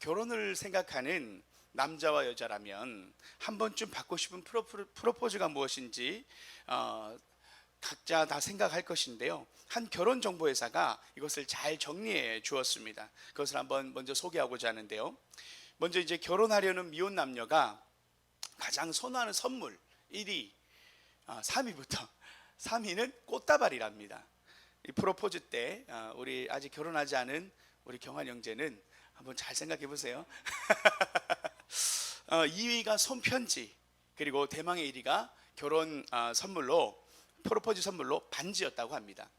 결혼을 생각하는 남자와 여자라면 한 번쯤 받고 싶은 프로포즈가 무엇인지 각자 다 생각할 것인데요. 한 결혼 정보 회사가 이것을 잘 정리해 주었습니다. 그것을 한번 먼저 소개하고자 하는데요. 먼저 이제 결혼하려는 미혼 남녀가 가장 선호하는 선물 1위, 3위부터 3위는 꽃다발이랍니다. 이 프로포즈 때 우리 아직 결혼하지 않은 우리 경환 형제는 한번 잘 생각해 보세요. 2위가 손편지, 그리고 대망의 1위가 결혼 선물로 프로포즈 선물로 반지였다고 합니다.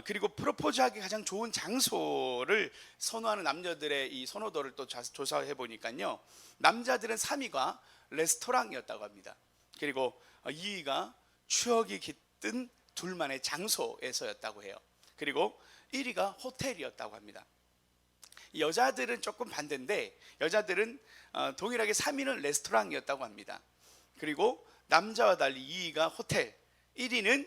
그리고 프로포즈하기 가장 좋은 장소를 선호하는 남녀들의 이 선호도를 또 조사해 보니까요, 남자들은 3위가 레스토랑이었다고 합니다. 그리고 2위가 추억이 깃든 둘만의 장소에서였다고 해요. 그리고 1위가 호텔이었다고 합니다. 여자들은 조금 반대인데, 여자들은 동일하게 3위는 레스토랑이었다고 합니다. 그리고 남자와 달리 2위가 호텔, 1위는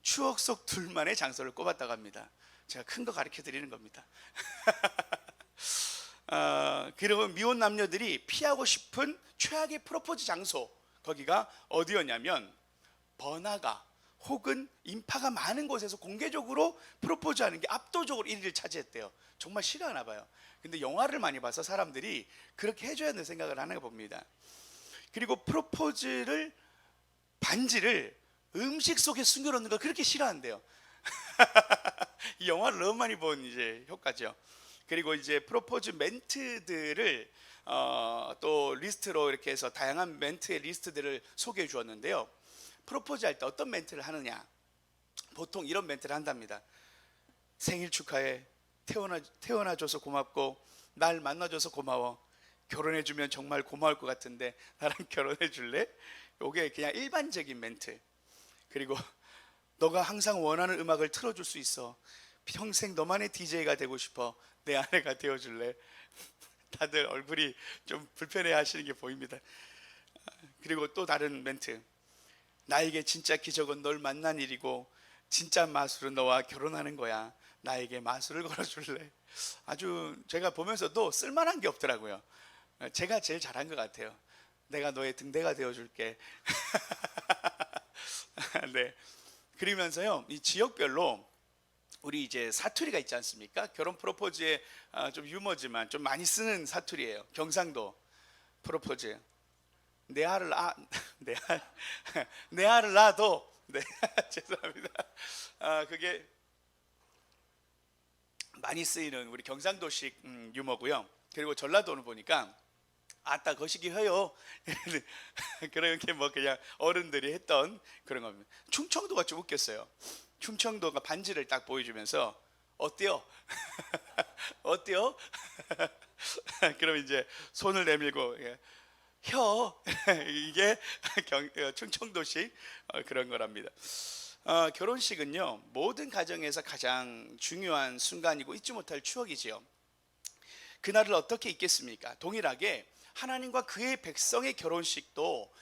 추억 속 둘만의 장소를 꼽았다고 합니다. 제가 큰 거 가르쳐 드리는 겁니다. 그리고 미혼 남녀들이 피하고 싶은 최악의 프로포즈 장소, 거기가 어디였냐면 번화가 혹은 인파가 많은 곳에서 공개적으로 프로포즈하는 게 압도적으로 1위를 차지했대요. 정말 싫어하나 봐요. 근데 영화를 많이 봐서 사람들이 그렇게 해줘야 된다는 생각을 하나 봅니다. 그리고 프로포즈를, 반지를 음식 속에 숨겨놓는 걸 그렇게 싫어한대요. 이 영화를 너무 많이 본 이제 효과죠. 그리고 이제 프로포즈 멘트들을 또 리스트로 이렇게 해서 다양한 멘트의 리스트들을 소개해 주었는데요. 프로포즈 할 때 어떤 멘트를 하느냐, 보통 이런 멘트를 한답니다. 생일 축하해, 태어나줘서 고맙고 날 만나줘서 고마워, 결혼해주면 정말 고마울 것 같은데 나랑 결혼해줄래? 이게 그냥 일반적인 멘트. 그리고 너가 항상 원하는 음악을 틀어줄 수 있어, 평생 너만의 DJ가 되고 싶어, 내 아내가 되어줄래? 다들 얼굴이 좀 불편해 하시는 게 보입니다. 그리고 또 다른 멘트. 나에게 진짜 기적은 널 만난 일이고 진짜 마술은 너와 결혼하는 거야, 나에게 마술을 걸어줄래? 아주 제가 보면서도 쓸만한 게 없더라고요. 제가 제일 잘한 것 같아요. 내가 너의 등대가 되어줄게. 네. 그러면서요, 이 지역별로 우리 이제 사투리가 있지 않습니까? 결혼 프로포즈에 좀 유머지만 좀 많이 쓰는 사투리예요. 경상도 프로포즈. 내 알을 내 알을 낳아도, 네, 죄송합니다. 그게 많이 쓰이는 우리 경상도식 유머고요. 그리고 전라도는 보니까 아따 거시기 해요. 그렇게 뭐 그냥 어른들이 했던 그런 겁니다. 충청도가 좀 웃겼어요. 충청도가 반지를 딱 보여주면서 어때요? 어때요? 그럼 이제 손을 내밀고 혀. 이게 충청도식 그런 거랍니다. 결혼식은요, 모든 가정에서 가장 중요한 순간이고 잊지 못할 추억이지요. 그날을 어떻게 잊겠습니까? 동일하게 하나님과 그의 백성의 결혼식도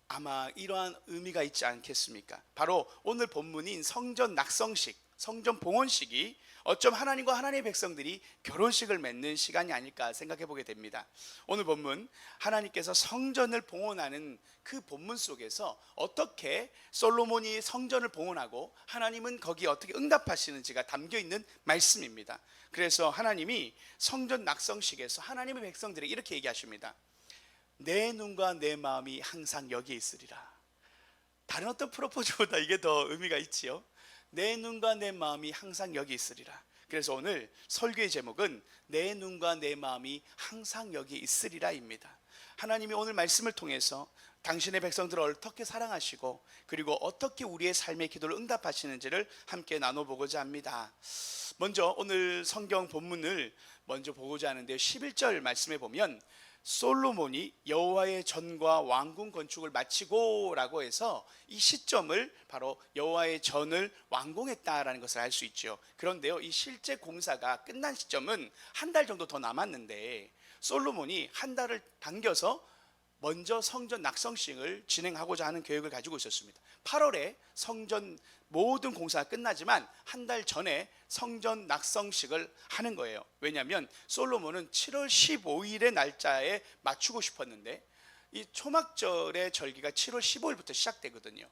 아마 이러한 의미가 있지 않겠습니까? 바로 오늘 본문인 성전 낙성식, 성전 봉헌식이 어쩜 하나님과 하나님의 백성들이 결혼식을 맺는 시간이 아닐까 생각해 보게 됩니다. 오늘 본문, 하나님께서 성전을 봉헌하는 그 본문 속에서 어떻게 솔로몬이 성전을 봉헌하고 하나님은 거기에 어떻게 응답하시는지가 담겨 있는 말씀입니다. 그래서 하나님이 성전 낙성식에서 하나님의 백성들에게 이렇게 얘기하십니다. 내 눈과 내 마음이 항상 여기에 있으리라. 다른 어떤 프로포즈보다 이게 더 의미가 있지요. 내 눈과 내 마음이 항상 여기 있으리라. 그래서 오늘 설교의 제목은 내 눈과 내 마음이 항상 여기 있으리라입니다. 하나님이 오늘 말씀을 통해서 당신의 백성들을 어떻게 사랑하시고 그리고 어떻게 우리의 삶의 기도를 응답하시는지를 함께 나눠보고자 합니다. 먼저 오늘 성경 본문을 먼저 보고자 하는데요, 11절 말씀에 보면 솔로몬이 여호와의 전과 왕궁 건축을 마치고 라고 해서 이 시점을 바로 여호와의 전을 완공했다라는 것을 알 수 있죠. 그런데요, 이 실제 공사가 끝난 시점은 한 달 정도 더 남았는데 솔로몬이 한 달을 당겨서 먼저 성전 낙성식을 진행하고자 하는 계획을 가지고 있었습니다. 8월에 성전 모든 공사가 끝나지만 한 달 전에 성전 낙성식을 하는 거예요. 왜냐하면 솔로몬은 7월 15일의 날짜에 맞추고 싶었는데 이 초막절의 절기가 7월 15일부터 시작되거든요.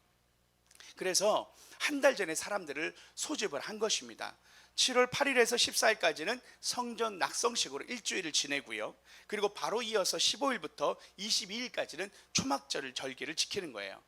그래서 한 달 전에 사람들을 소집을 한 것입니다. 7월 8일에서 14일까지는 성전 낙성식으로 일주일을 지내고요. 그리고 바로 이어서 15일부터 22일까지는 초막절 절기를 지키는 거예요.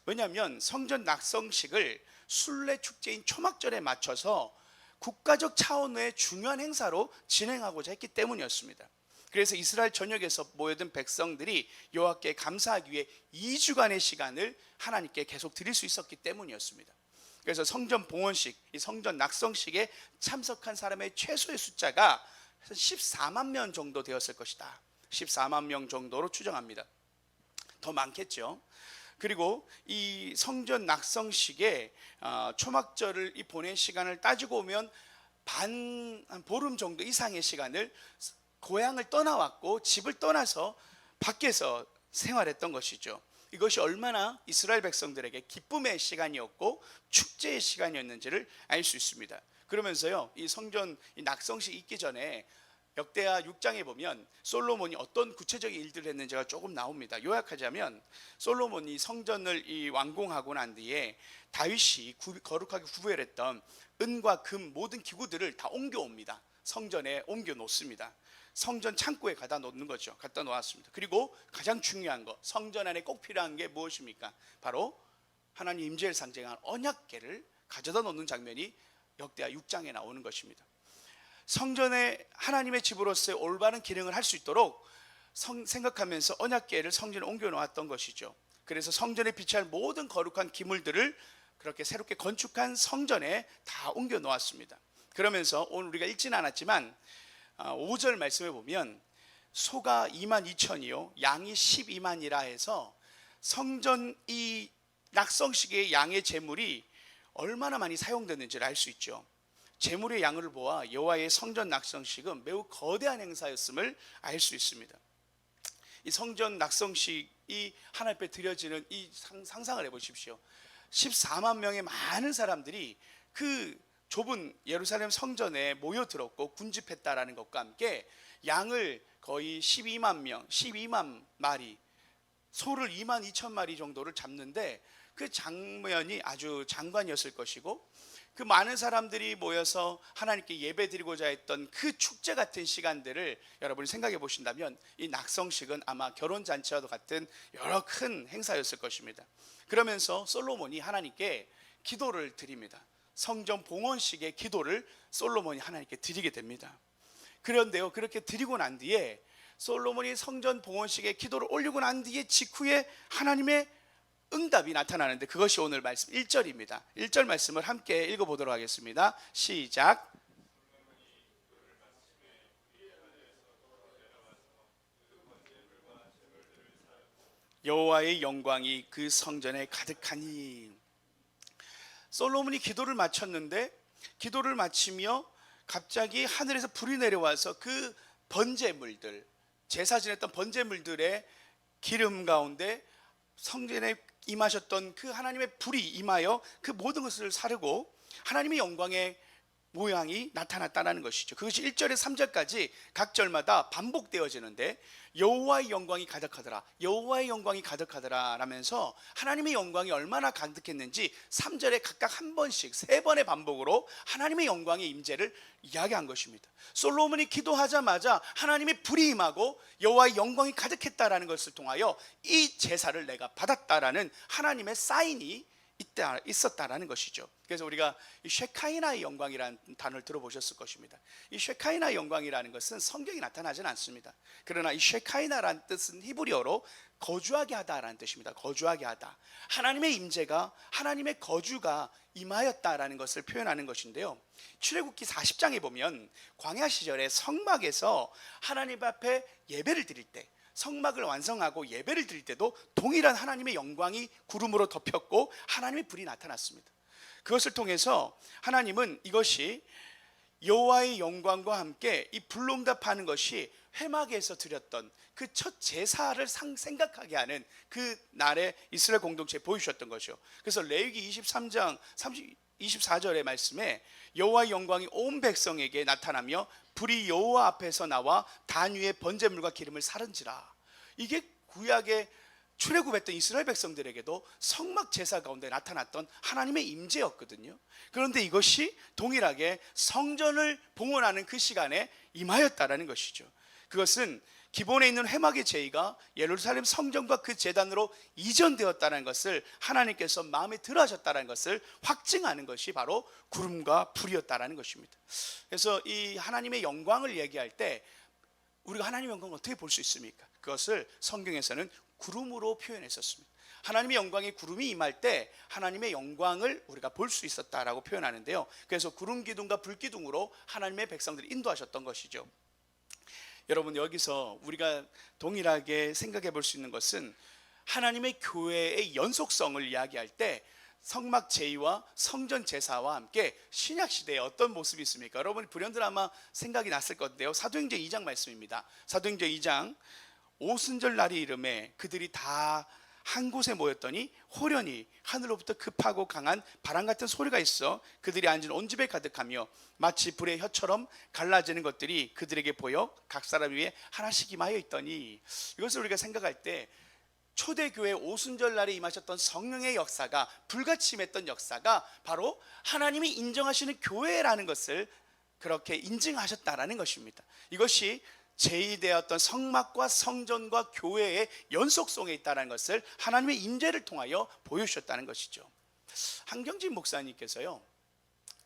왜냐하면 성전 낙성식을 순례 축제인 초막절에 맞춰서 국가적 차원의 중요한 행사로 진행하고자 했기 때문이었습니다. 그래서 이스라엘 전역에서 모여든 백성들이 여호와께 감사하기 위해 2주간의 시간을 하나님께 계속 드릴 수 있었기 때문이었습니다. 그래서 성전 봉헌식, 이 성전 낙성식에 참석한 사람의 최소의 숫자가 14만 명 정도 되었을 것이다. 14만 명 정도로 추정합니다. 더 많겠죠. 그리고 이 성전 낙성식에 초막절을 보낸 시간을 따지고 오면 한 보름 정도 이상의 시간을 고향을 떠나왔고 집을 떠나서 밖에서 생활했던 것이죠. 이것이 얼마나 이스라엘 백성들에게 기쁨의 시간이었고 축제의 시간이었는지를 알 수 있습니다. 그러면서요, 이 성전 낙성식 있기 전에 역대하 6장에 보면 솔로몬이 어떤 구체적인 일들을 했는지가 조금 나옵니다. 요약하자면 솔로몬이 성전을 완공하고 난 뒤에 다윗이 거룩하게 구별했던 은과 금 모든 기구들을 다 옮겨옵니다. 성전에 옮겨 놓습니다. 성전 창고에 갖다 놓는 거죠. 갖다 놓았습니다. 그리고 가장 중요한 거, 성전 안에 꼭 필요한 게 무엇입니까? 바로 하나님 임재를 상징한 언약궤를 가져다 놓는 장면이 역대하 6장에 나오는 것입니다. 성전에 하나님의 집으로서의 올바른 기능을 할 수 있도록 생각하면서 언약궤를 성전에 옮겨 놓았던 것이죠. 그래서 성전에 비치할 모든 거룩한 기물들을 그렇게 새롭게 건축한 성전에 다 옮겨 놓았습니다. 그러면서 오늘 우리가 읽지는 않았지만 5절 말씀에 보면 소가 22,000이요 양이 12만이라 해서 성전 이 낙성식의 양의 제물이 얼마나 많이 사용됐는지를 알 수 있죠. 제물의 양을 보아 여호와의 성전 낙성식은 매우 거대한 행사였음을 알 수 있습니다. 이 성전 낙성식이 하나님 앞에 드려지는 이 상상을 해보십시오. 14만 명의 많은 사람들이 그 좁은 예루살렘 성전에 모여들었고 군집했다라는 것과 함께 양을 거의 12만 마리, 소를 22,000마리 정도를 잡는데 그 장면이 아주 장관이었을 것이고 그 많은 사람들이 모여서 하나님께 예배드리고자 했던 그 축제 같은 시간들을 여러분이 생각해 보신다면 이 낙성식은 아마 결혼잔치와도 같은 여러 큰 행사였을 것입니다. 그러면서 솔로몬이 하나님께 기도를 드립니다. 성전 봉헌식의 기도를 솔로몬이 하나님께 드리게 됩니다. 그런데요, 그렇게 드리고 난 뒤에 솔로몬이 성전 봉헌식의 기도를 올리고 난 뒤에 직후에 하나님의 응답이 나타나는데 그것이 오늘 말씀 1절입니다. 1절 말씀을 함께 읽어보도록 하겠습니다. 시작. 여호와의 영광이 그 성전에 가득하니. 솔로몬이 기도를 마쳤는데 기도를 마치며 갑자기 하늘에서 불이 내려와서 그 번제물들, 제사 지냈던 번제물들의 기름 가운데 성전에 임하셨던 그 하나님의 불이 임하여 그 모든 것을 사르고 하나님의 영광의 모양이 나타났다는 것이죠. 그것이 1절에서 3절까지 각 절마다 반복되어지는데 여호와의 영광이 가득하더라, 여호와의 영광이 가득하더라 라면서 하나님의 영광이 얼마나 가득했는지 3절에 각각 한 번씩 3번의 반복으로 하나님의 영광의 임재를 이야기한 것입니다. 솔로몬이 기도하자마자 하나님의 불이 임하고 여호와의 영광이 가득했다라는 것을 통하여 이 제사를 내가 받았다라는 하나님의 사인이 있었다라는 것이죠. 그래서 우리가 이 쉐카이나의 영광이라는 단어를 들어보셨을 것입니다. 이 쉐카이나의 영광이라는 것은 성경에 나타나지는 않습니다. 그러나 이 쉐카이나라는 뜻은 히브리어로 거주하게 하다라는 뜻입니다. 거주하게 하다. 하나님의 임재가, 하나님의 거주가 임하였다라는 것을 표현하는 것인데요. 출애굽기 40장에 보면 광야 시절에 성막에서 하나님 앞에 예배를 드릴 때, 성막을 완성하고 예배를 드릴 때도 동일한 하나님의 영광이 구름으로 덮였고 하나님의 불이 나타났습니다. 그것을 통해서 하나님은 이것이 여호와의 영광과 함께 이 불응답하는 것이 회막에서 드렸던 그 첫 제사를 생각하게 하는 그 날에 이스라엘 공동체에 보여주셨던 것이요. 그래서 레위기 23장 24절의 말씀에 여호와의 영광이 온 백성에게 나타나며 불이 여호와 앞에서 나와 단 위에 번제물과 기름을 사른지라. 이게 구약의 출애굽했던 이스라엘 백성들에게도 성막 제사 가운데 나타났던 하나님의 임재였거든요. 그런데 이것이 동일하게 성전을 봉헌하는 그 시간에 임하였다라는 것이죠. 그것은 기본에 있는 회막의 제의가 예루살렘 성전과 그 제단으로 이전되었다는 것을 하나님께서 마음에 들어 하셨다는 것을 확증하는 것이 바로 구름과 불이었다는 것입니다. 그래서 이 하나님의 영광을 얘기할 때 우리가 하나님의 영광을 어떻게 볼 수 있습니까? 그것을 성경에서는 구름으로 표현했었습니다. 하나님의 영광이 구름이 임할 때 하나님의 영광을 우리가 볼 수 있었다라고 표현하는데요. 그래서 구름 기둥과 불 기둥으로 하나님의 백성들을 인도하셨던 것이죠. 여러분, 여기서 우리가 동일하게 생각해 볼 수 있는 것은 하나님의 교회의 연속성을 이야기할 때 성막 제의와 성전 제사와 함께 신약 시대에 어떤 모습이 있습니까? 여러분 불현듯 아마 생각이 났을 건데요. 사도행전 2장 말씀입니다. 사도행전 2장 오순절 날이 이름에 그들이 다 한 곳에 모였더니 호련히 하늘로부터 급하고 강한 바람 같은 소리가 있어 그들이 앉은 온 집에 가득하며 마치 불의 혀처럼 갈라지는 것들이 그들에게 보여 각 사람 위에 하나씩 임하여 있더니, 이것을 우리가 생각할 때 초대교회 오순절 날에 임하셨던 성령의 역사가, 불같이 임했던 역사가 바로 하나님이 인정하시는 교회라는 것을 그렇게 인증하셨다라는 것입니다. 이것이 제의되었던 성막과 성전과 교회의 연속성에 있다는 것을 하나님의 임재를 통하여 보여주셨다는 것이죠. 한경진 목사님께서요,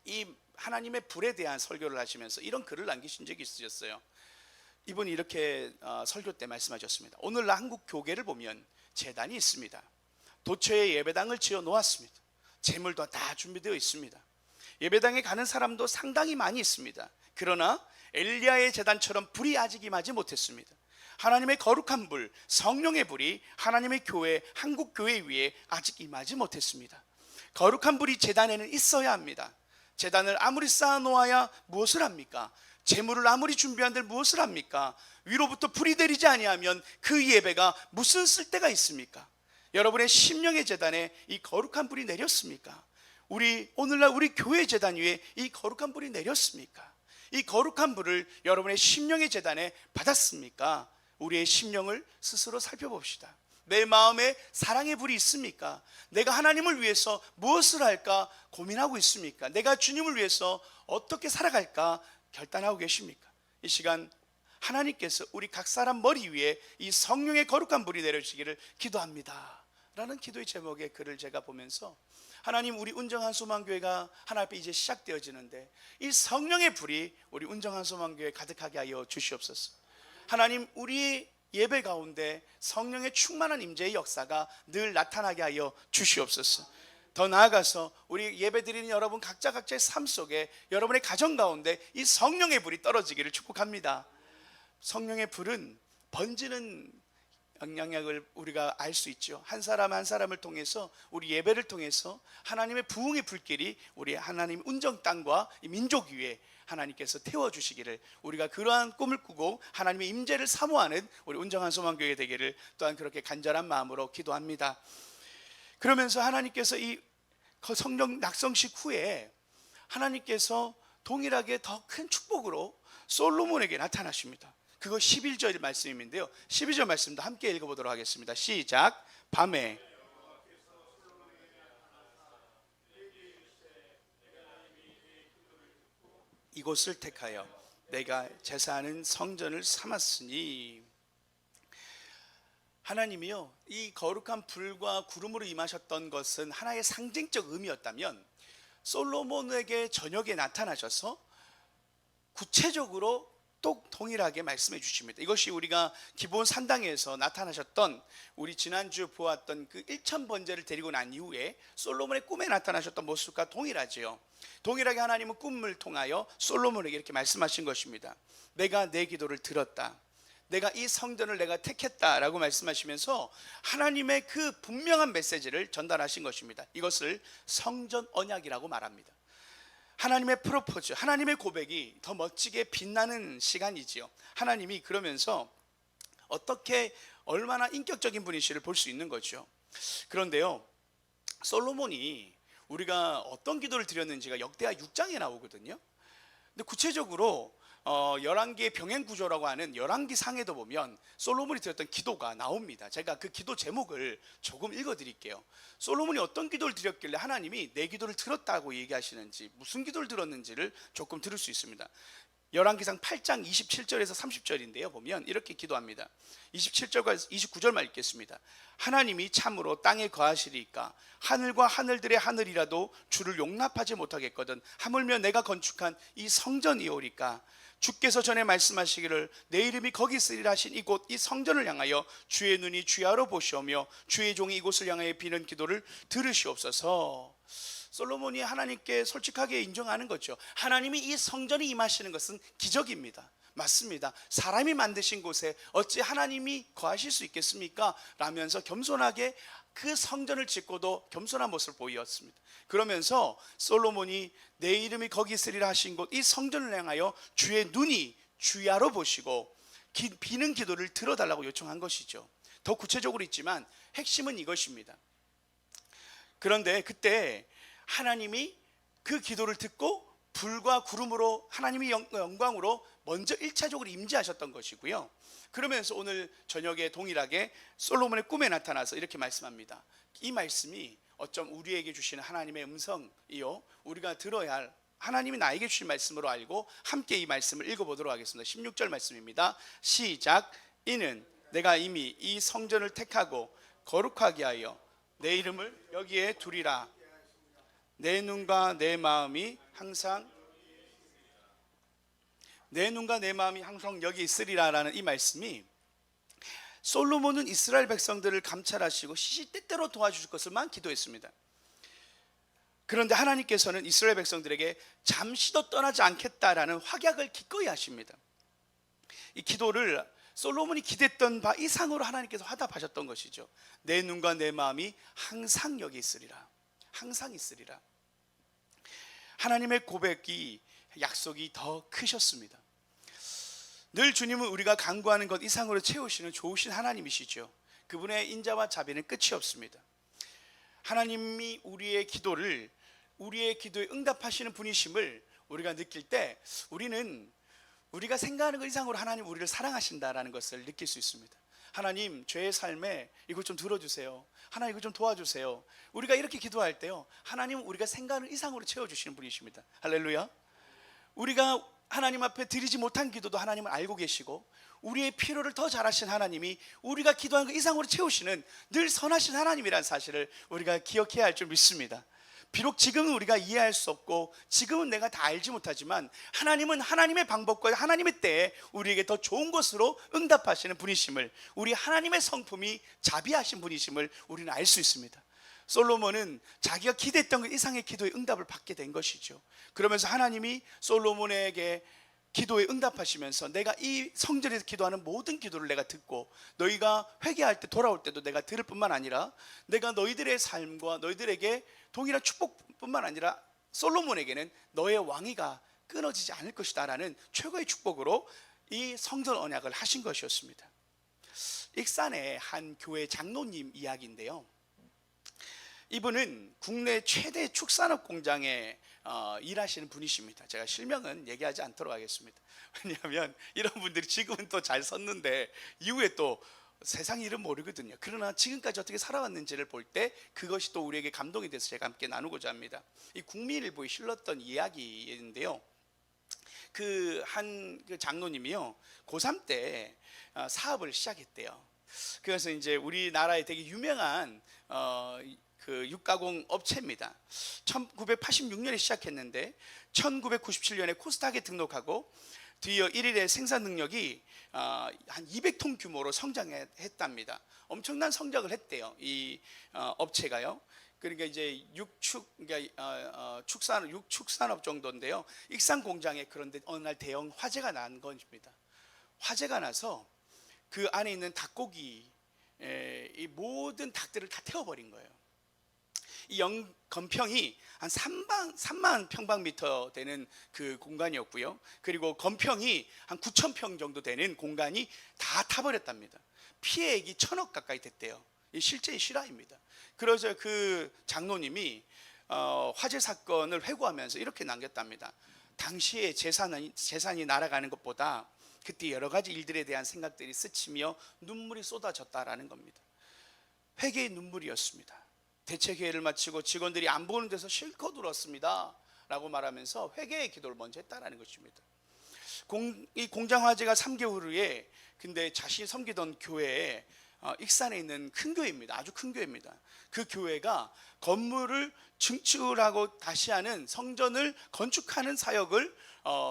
이 하나님의 불에 대한 설교를 하시면서 이런 글을 남기신 적이 있으셨어요. 이분이 이렇게 설교 때 말씀하셨습니다. 오늘날 한국 교계를 보면 제단이 있습니다. 도처에 예배당을 지어 놓았습니다. 제물도 다 준비되어 있습니다. 예배당에 가는 사람도 상당히 많이 있습니다. 그러나 엘리야의 제단처럼 불이 아직 임하지 못했습니다. 하나님의 거룩한 불, 성령의 불이 하나님의 교회, 한국 교회 위에 아직 임하지 못했습니다. 거룩한 불이 제단에는 있어야 합니다. 제단을 아무리 쌓아놓아야 무엇을 합니까? 제물을 아무리 준비한들 무엇을 합니까? 위로부터 불이 내리지 아니하면 그 예배가 무슨 쓸데가 있습니까? 여러분의 심령의 제단에 이 거룩한 불이 내렸습니까? 오늘날 우리 교회 제단 위에 이 거룩한 불이 내렸습니까? 이 거룩한 불을 여러분의 심령의 제단에 받았습니까? 우리의 심령을 스스로 살펴봅시다. 내 마음에 사랑의 불이 있습니까? 내가 하나님을 위해서 무엇을 할까 고민하고 있습니까? 내가 주님을 위해서 어떻게 살아갈까 결단하고 계십니까? 이 시간 하나님께서 우리 각 사람 머리 위에 이 성령의 거룩한 불이 내려지기를 기도합니다 라는 기도의 제목의 글을 제가 보면서, 하나님, 우리 운정한 소망교회가 하나님 앞에 이제 시작되어지는데 이 성령의 불이 우리 운정한 소망교회에 가득하게 하여 주시옵소서. 하나님, 우리 예배 가운데 성령의 충만한 임재의 역사가 늘 나타나게 하여 주시옵소서. 더 나아가서 우리 예배드리는 여러분 각자의 삶 속에, 여러분의 가정 가운데 이 성령의 불이 떨어지기를 축복합니다. 성령의 불은 번지는 영향력을 우리가 알 수 있죠. 한 사람 한 사람을 통해서, 우리 예배를 통해서 하나님의 부흥의 불길이 우리 하나님 운정 땅과 이 민족 위에 하나님께서 태워주시기를, 우리가 그러한 꿈을 꾸고 하나님의 임재를 사모하는 우리 운정한 소망교회 되기를 또한 그렇게 간절한 마음으로 기도합니다. 그러면서 하나님께서 이 성령 낙성식 후에 하나님께서 동일하게 더 큰 축복으로 솔로몬에게 나타나십니다. 그거 11절 말씀인데요, 12절 말씀도 함께 읽어보도록 하겠습니다. 시작. 밤에 이곳을 택하여 내가 제사하는 성전을 삼았으니, 하나님이요, 이 거룩한 불과 구름으로 임하셨던 것은 하나의 상징적 의미였다면 솔로몬에게 저녁에 나타나셔서 구체적으로 또 동일하게 말씀해 주십니다. 이것이 우리가 기본 산당에서 나타나셨던, 우리 지난주 보았던 그 1000번제를 데리고 난 이후에 솔로몬의 꿈에 나타나셨던 모습과 동일하지요. 동일하게 하나님은 꿈을 통하여 솔로몬에게 이렇게 말씀하신 것입니다. 내가 내 기도를 들었다, 내가 이 성전을 내가 택했다라고 말씀하시면서 하나님의 그 분명한 메시지를 전달하신 것입니다. 이것을 성전 언약이라고 말합니다. 하나님의 프로포즈, 하나님의 고백이 더 멋지게 빛나는 시간이지요. 하나님이 그러면서 어떻게 얼마나 인격적인 분이시를 볼 수 있는 거죠. 그런데요, 솔로몬이 우리가 어떤 기도를 드렸는지가 역대하 6장에 나오거든요. 근데 구체적으로 열왕기의 병행 구조라고 하는 열왕기 상에도 보면 솔로몬이 드렸던 기도가 나옵니다. 제가 그 기도 제목을 조금 읽어 드릴게요. 솔로몬이 어떤 기도를 드렸길래 하나님이 내 기도를 들었다고 얘기하시는지, 무슨 기도를 들었는지를 조금 들을 수 있습니다. 열왕기상 8장 27절에서 30절인데요. 보면 이렇게 기도합니다. 27절과 29절만 읽겠습니다. 하나님이 참으로 땅에 거하시리이까 하늘과 하늘들의 하늘이라도 주를 용납하지 못하겠거든 하물며 내가 건축한 이 성전이오리까 주께서 전에 말씀하시기를 내 이름이 거기 있으리라 하신 이곳 이 성전을 향하여 주의 눈이 주야로 보시오며 주의 종이 이곳을 향하여 비는 기도를 들으시옵소서. 솔로몬이 하나님께 솔직하게 인정하는 거죠. 하나님이 이 성전에 임하시는 것은 기적입니다. 맞습니다. 사람이 만드신 곳에 어찌 하나님이 거하실 수 있겠습니까? 라면서 겸손하게 그 성전을 짓고도 겸손한 모습을 보였습니다. 그러면서 솔로몬이 내 이름이 거기 있으리라 하신 곳 이 성전을 향하여 주의 눈이 주야로 보시고 비는 기도를 들어달라고 요청한 것이죠. 더 구체적으로 있지만 핵심은 이것입니다. 그런데 그때 하나님이 그 기도를 듣고 불과 구름으로 하나님의 영광으로 먼저 1차적으로 임재하셨던 것이고요. 그러면서 오늘 저녁에 동일하게 솔로몬의 꿈에 나타나서 이렇게 말씀합니다. 이 말씀이 어쩜 우리에게 주시는 하나님의 음성이요, 우리가 들어야 할 하나님이 나에게 주신 말씀으로 알고 함께 이 말씀을 읽어보도록 하겠습니다. 16절 말씀입니다. 시작. 이는 내가 이미 이 성전을 택하고 거룩하게 하여 내 이름을 여기에 두리라. 내 눈과 내 마음이 항상 여기 있으리라라는 이 말씀이 솔로몬은 이스라엘 백성들을 감찰하시고 시시때때로 도와주실 것을만 기도했습니다. 그런데 하나님께서는 이스라엘 백성들에게 잠시도 떠나지 않겠다라는 확약을 기꺼이 하십니다. 이 기도를 솔로몬이 기대했던 바 이상으로 하나님께서 화답하셨던 것이죠. 내 눈과 내 마음이 항상 여기 있으리라. 항상 있으리라. 하나님의 고백이 약속이 더 크셨습니다. 늘 주님은 우리가 간구하는 것 이상으로 채우시는 좋으신 하나님이시죠. 그분의 인자와 자비는 끝이 없습니다. 하나님이 우리의 기도에 응답하시는 분이심을 우리가 느낄 때 우리는 우리가 생각하는 것 이상으로 하나님 우리를 사랑하신다라는 것을 느낄 수 있습니다. 하나님, 죄의 삶에 이것 좀 들어주세요. 하나님, 이것 좀 도와주세요. 우리가 이렇게 기도할 때요, 하나님은 우리가 생각하는 이상으로 채워주시는 분이십니다. 할렐루야. 우리가 하나님 앞에 드리지 못한 기도도 하나님은 알고 계시고, 우리의 필요를 더 잘하신 하나님이 우리가 기도한 것 이상으로 채우시는 늘 선하신 하나님이라는 사실을 우리가 기억해야 할 줄 믿습니다. 비록 지금은 우리가 이해할 수 없고 지금은 내가 다 알지 못하지만 하나님은 하나님의 방법과 하나님의 때에 우리에게 더 좋은 것으로 응답하시는 분이심을, 우리 하나님의 성품이 자비하신 분이심을 우리는 알 수 있습니다. 솔로몬은 자기가 기대했던 그 이상의 기도의 응답을 받게 된 것이죠. 그러면서 하나님이 솔로몬에게 기도에 응답하시면서 내가 이 성전에서 기도하는 모든 기도를 내가 듣고 너희가 회개할 때 돌아올 때도 내가 들을 뿐만 아니라 내가 너희들의 삶과 너희들에게 동일한 축복뿐만 아니라 솔로몬에게는 너의 왕위가 끊어지지 않을 것이다 라는 최고의 축복으로 이 성전 언약을 하신 것이었습니다. 익산의 한 교회 장로님 이야기인데요, 이분은 국내 최대 축산업 공장에 일하시는 분이십니다. 제가 실명은 얘기하지 않도록 하겠습니다. 왜냐하면 이런 분들이 지금은 또 잘 섰는데 이후에 또 세상 일은 모르거든요. 그러나 지금까지 어떻게 살아왔는지를 볼 때 그것이 또 우리에게 감동이 돼서 제가 함께 나누고자 합니다. 이 국민일보에 실렸던 이야기인데요, 그 장로님이요, 고3 때 사업을 시작했대요. 그래서 이제 우리나라에 되게 유명한 그 육가공 업체입니다. 1986년에 시작했는데 1997년에 코스닥에 등록하고 뒤이어 1일의 생산 능력이 한 200톤 규모로 성장했답니다. 엄청난 성장을 했대요, 이 업체가요. 그러니까 이제 육축산업 정도인데요. 익산 공장에 그런데 어느 날 대형 화재가 난 것입니다. 화재가 나서 그 안에 있는 닭고기, 이 모든 닭들을 다 태워버린 거예요. 이 건평이 한 3만 평방미터 되는 그 공간이었고요. 그리고 건평이 한 9천 평 정도 되는 공간이 다 타버렸답니다. 피해액이 1,000억 가까이 됐대요. 이 실제의 실화입니다. 그래서 그 장로님이 화재 사건을 회고하면서 이렇게 남겼답니다. 당시에 재산이 날아가는 것보다 그때 여러 가지 일들에 대한 생각들이 스치며 눈물이 쏟아졌다라는 겁니다. 회개의 눈물이었습니다. 대책회의를 마치고 직원들이 안 보는 데서 실컷 울었습니다 라고 말하면서 회개의 기도를 먼저 했다라는 것입니다. 이 공장 화재가 3개월 후에 근데 자신이 섬기던 교회에 익산에 있는 큰 교회입니다. 아주 큰 교회입니다. 그 교회가 건물을 증축을 하고 다시 하는 성전을 건축하는 사역을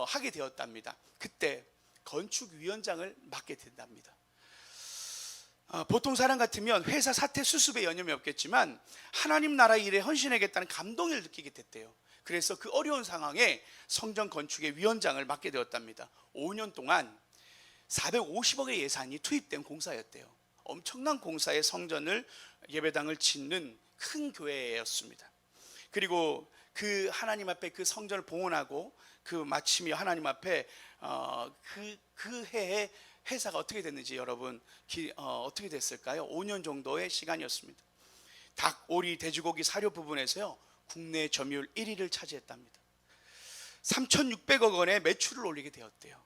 하게 되었답니다. 그때 건축위원장을 맡게 된답니다. 보통 사람 같으면 회사 사태 수습에 여념이 없겠지만 하나님 나라 일에 헌신하겠다는 감동을 느끼게 됐대요. 그래서 그 어려운 상황에 성전 건축의 위원장을 맡게 되었답니다. 5년 동안 450억의 예산이 투입된 공사였대요. 엄청난 공사의 성전을 예배당을 짓는 큰 교회였습니다. 그리고 그 하나님 앞에 그 성전을 봉헌하고 그 마치며 하나님 앞에 그 해에 회사가 어떻게 됐는지 여러분 어떻게 됐을까요? 5년 정도의 시간이었습니다. 닭, 오리, 돼지고기 사료 부분에서요 국내 점유율 1위를 차지했답니다. 3,600억 원의 매출을 올리게 되었대요.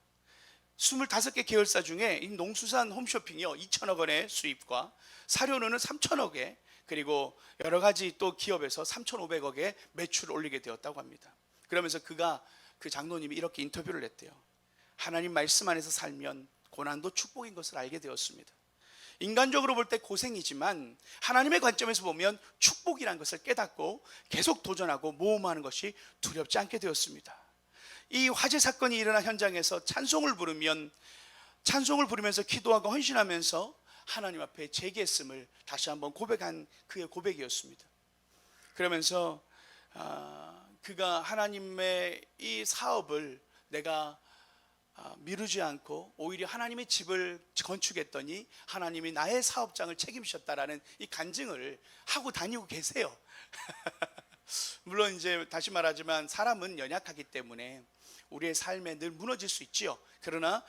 25개 계열사 중에 이 농수산 홈쇼핑이요 2천억 원의 수입과 사료는 3천억에 그리고 여러 가지 또 기업에서 3,500억의 매출을 올리게 되었다고 합니다. 그러면서 그 장로님이 이렇게 인터뷰를 했대요. 하나님 말씀 안에서 살면 고난도 축복인 것을 알게 되었습니다. 인간적으로 볼 때 고생이지만 하나님의 관점에서 보면 축복이란 것을 깨닫고 계속 도전하고 모험하는 것이 두렵지 않게 되었습니다. 이 화재 사건이 일어난 현장에서 찬송을 부르면서 기도하고 헌신하면서 하나님 앞에 제기했음을 다시 한번 고백한 그의 고백이었습니다. 그러면서 그가 하나님의 이 사업을 내가 미루지 않고 오히려 하나님의 집을 건축했더니 하나님이 나의 사업장을 책임지셨다라는 이 간증을 하고 다니고 계세요. 물론 이제 다시 말하지만 사람은 연약하기 때문에 우리의 삶에 늘 무너질 수 있지요. 그러나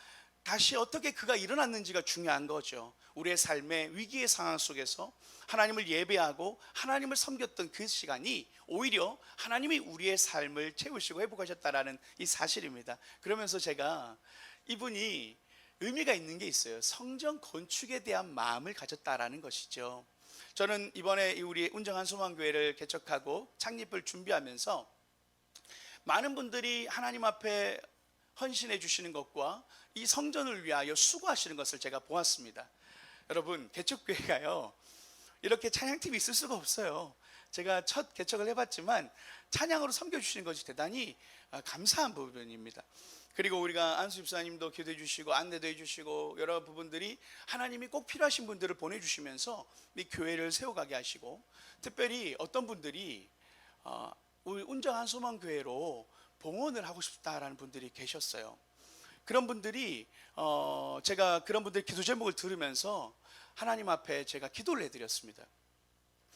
다시 어떻게 그가 일어났는지가 중요한 거죠. 우리의 삶의 위기의 상황 속에서 하나님을 예배하고 하나님을 섬겼던 그 시간이 오히려 하나님이 우리의 삶을 채우시고 회복하셨다라는 이 사실입니다. 그러면서 제가 이분이 의미가 있는 게 있어요. 성전 건축에 대한 마음을 가졌다라는 것이죠. 저는 이번에 우리 운정한소망교회를 개척하고 창립을 준비하면서 많은 분들이 하나님 앞에 헌신해 주시는 것과 이 성전을 위하여 수고하시는 것을 제가 보았습니다. 여러분, 개척교회가요 이렇게 찬양팀이 있을 수가 없어요. 제가 첫 개척을 해봤지만 찬양으로 섬겨주시는 것이 대단히 감사한 부분입니다. 그리고 우리가 안수 집사님도 기도해 주시고 안내도 해주시고 여러 부분들이 하나님이 꼭 필요하신 분들을 보내주시면서 이 교회를 세워가게 하시고, 특별히 어떤 분들이 우리 운정한소망교회로 봉헌을 하고 싶다라는 분들이 계셨어요. 그런 분들이 제가 그런 분들 기도 제목을 들으면서 하나님 앞에 제가 기도를 해드렸습니다.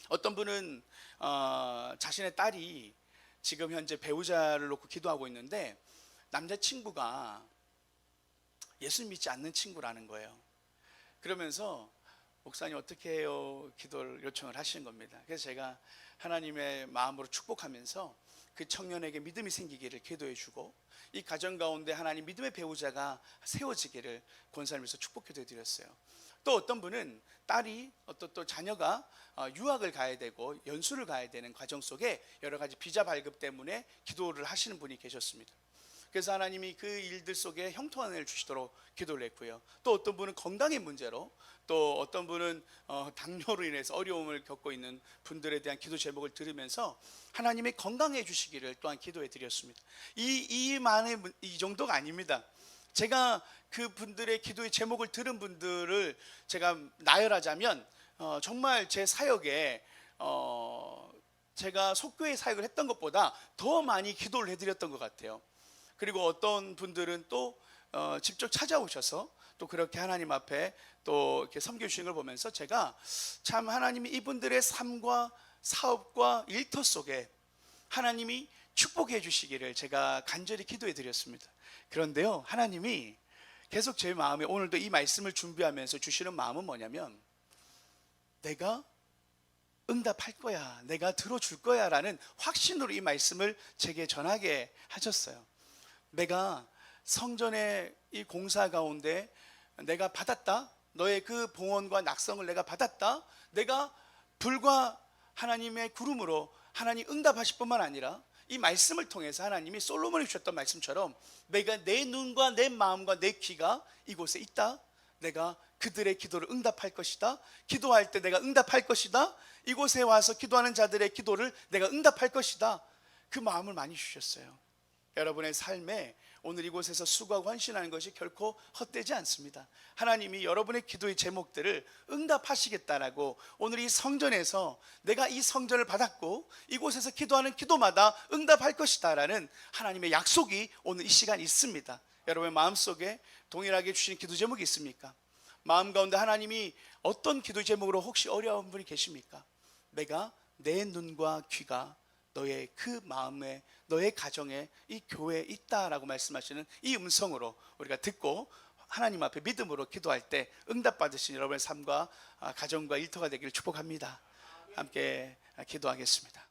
어떤 분은 자신의 딸이 지금 현재 배우자를 놓고 기도하고 있는데 남자친구가 예수 믿지 않는 친구라는 거예요. 그러면서 목사님 어떻게 해요? 기도를 요청을 하시는 겁니다. 그래서 제가 하나님의 마음으로 축복하면서 그 청년에게 믿음이 생기기를 기도해 주고 이 가정 가운데 하나님 믿음의 배우자가 세워지기를 권사님께서 축복해 드렸어요. 또 어떤 분은 딸이 또 자녀가 유학을 가야 되고 연수를 가야 되는 과정 속에 여러 가지 비자 발급 때문에 기도를 하시는 분이 계셨습니다. 그래서 하나님이 그 일들 속에 형통함을 주시도록 기도를 했고요. 또 어떤 분은 건강의 문제로, 또 어떤 분은 당뇨로 인해서 어려움을 겪고 있는 분들에 대한 기도 제목을 들으면서 하나님이 건강해 주시기를 또한 기도해 드렸습니다. 이 정도가 아닙니다. 제가 그 분들의 기도의 제목을 들은 분들을 제가 나열하자면 정말 제 사역에 제가 속교회 사역을 했던 것보다 더 많이 기도를 해드렸던 것 같아요. 그리고 어떤 분들은 또 직접 찾아오셔서 또 그렇게 하나님 앞에 또 이렇게 섬겨주시는 걸 보면서 제가 참 하나님이 이분들의 삶과 사업과 일터 속에 하나님이 축복해 주시기를 제가 간절히 기도해 드렸습니다. 그런데요, 하나님이 계속 제 마음에 오늘도 이 말씀을 준비하면서 주시는 마음은 뭐냐면, 내가 응답할 거야, 내가 들어줄 거야 라는 확신으로 이 말씀을 제게 전하게 하셨어요. 내가 성전의 이 공사 가운데 내가 받았다, 너의 그 봉헌과 낙성을 내가 받았다, 내가 불과 하나님의 구름으로 하나님 응답하실 뿐만 아니라 이 말씀을 통해서 하나님이 솔로몬이 주셨던 말씀처럼 내가 내 눈과 내 마음과 내 귀가 이곳에 있다, 내가 그들의 기도를 응답할 것이다, 기도할 때 내가 응답할 것이다, 이곳에 와서 기도하는 자들의 기도를 내가 응답할 것이다, 그 마음을 많이 주셨어요. 여러분의 삶에 오늘 이곳에서 수고하고 헌신하는 것이 결코 헛되지 않습니다. 하나님이 여러분의 기도의 제목들을 응답하시겠다라고 오늘 이 성전에서 내가 이 성전을 받았고 이곳에서 기도하는 기도마다 응답할 것이다 라는 하나님의 약속이 오늘 이 시간 있습니다. 여러분의 마음속에 동일하게 주신 기도 제목이 있습니까? 마음 가운데 하나님이 어떤 기도 제목으로 혹시 어려운 분이 계십니까? 내가 내 눈과 귀가 너의 그 마음에, 너의 가정에, 이 교회에 있다라고 말씀하시는 이 음성으로 우리가 듣고 하나님 앞에 믿음으로 기도할 때 응답받으신 여러분의 삶과 가정과 일터가 되기를 축복합니다. 함께 기도하겠습니다.